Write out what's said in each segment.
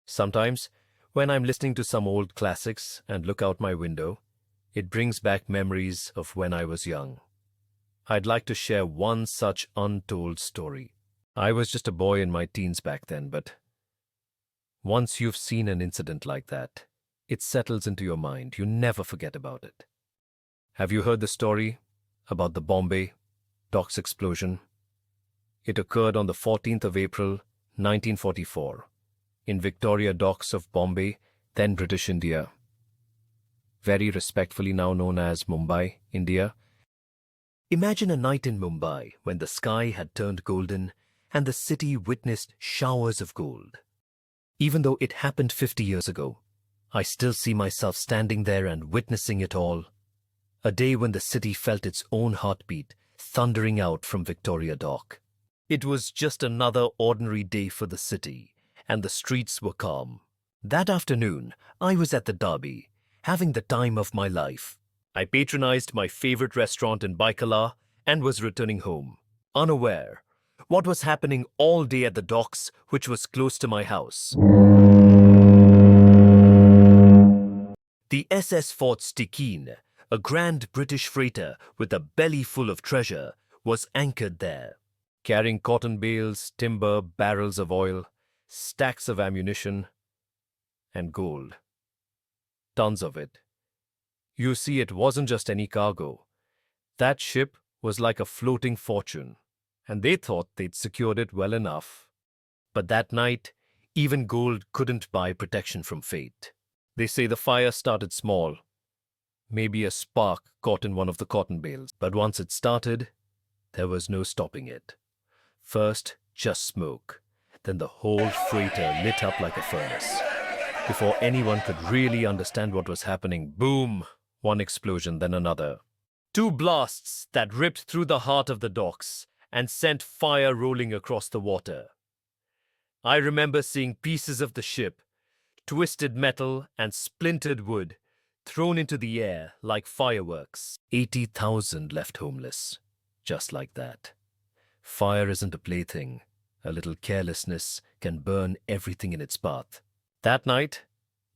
Sometimes, when I'm listening to some old classics and look out my window, it brings back memories of when I was young. I'd like to share one such untold story. I was just a boy in my teens back then, but once you've seen an incident like that, it settles into your mind. You never forget about it. Have you heard the story about the Bombay docks explosion? It occurred on the 14th of April, 1944, in Victoria Docks of Bombay, then British India. Very respectfully now known as Mumbai, India. Imagine a night in Mumbai when the sky had turned golden and the city witnessed showers of gold. Even though it happened 50 years ago, I still see myself standing there and witnessing it all. A day when the city felt its own heartbeat thundering out from Victoria Dock. It was just another ordinary day for the city, and the streets were calm. That afternoon, I was at the Derby, having the time of my life. I patronized my favorite restaurant in Baikala and was returning home, unaware what was happening all day at the docks, which was close to my house. The SS Fort Stikine, a grand British freighter with a belly full of treasure, was anchored there, carrying cotton bales, timber, barrels of oil, stacks of ammunition, and gold. Tons of it. You see, it wasn't just any cargo. That ship was like a floating fortune, and they thought they'd secured it well enough. But that night, even gold couldn't buy protection from fate. They say the fire started small. Maybe a spark caught in one of the cotton bales. But once it started, there was no stopping it. First, just smoke. Then the whole freighter lit up like a furnace. Before anyone could really understand what was happening, boom! One explosion, then another. Two blasts that ripped through the heart of the docks and sent fire rolling across the water. I remember seeing pieces of the ship, twisted metal and splintered wood, thrown into the air like fireworks. 80,000 left homeless, just like that. Fire isn't a plaything. A little carelessness can burn everything in its path. That night,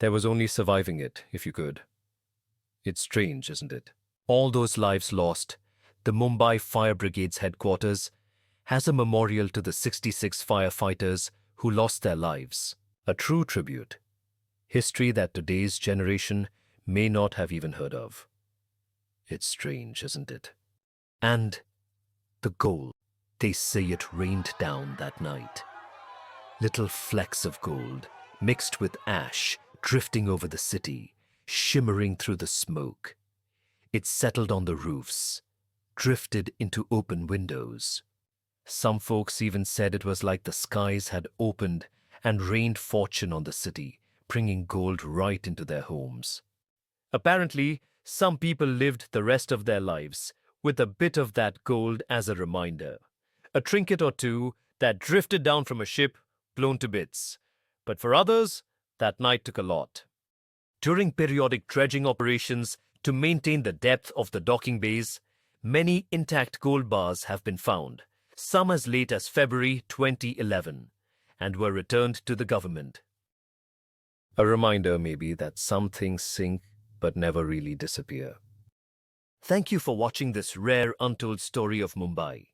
there was only surviving it, if you could. It's strange, isn't it? All those lives lost, the Mumbai Fire Brigade's headquarters has a memorial to the 66 firefighters who lost their lives. A true tribute. History that today's generation may not have even heard of. It's strange, isn't it? And the gold. They say it rained down that night. Little flecks of gold, mixed with ash, drifting over the city, shimmering through the smoke. It settled on the roofs, drifted into open windows. Some folks even said it was like the skies had opened and rained fortune on the city, bringing gold right into their homes. Apparently, some people lived the rest of their lives with a bit of that gold as a reminder. A trinket or two that drifted down from a ship, blown to bits. But for others, that night took a lot. During periodic dredging operations to maintain the depth of the docking bays, many intact gold bars have been found, some as late as February 2011, and were returned to the government. A reminder maybe that some things sink but never really disappear. Thank you for watching this rare untold story of Mumbai.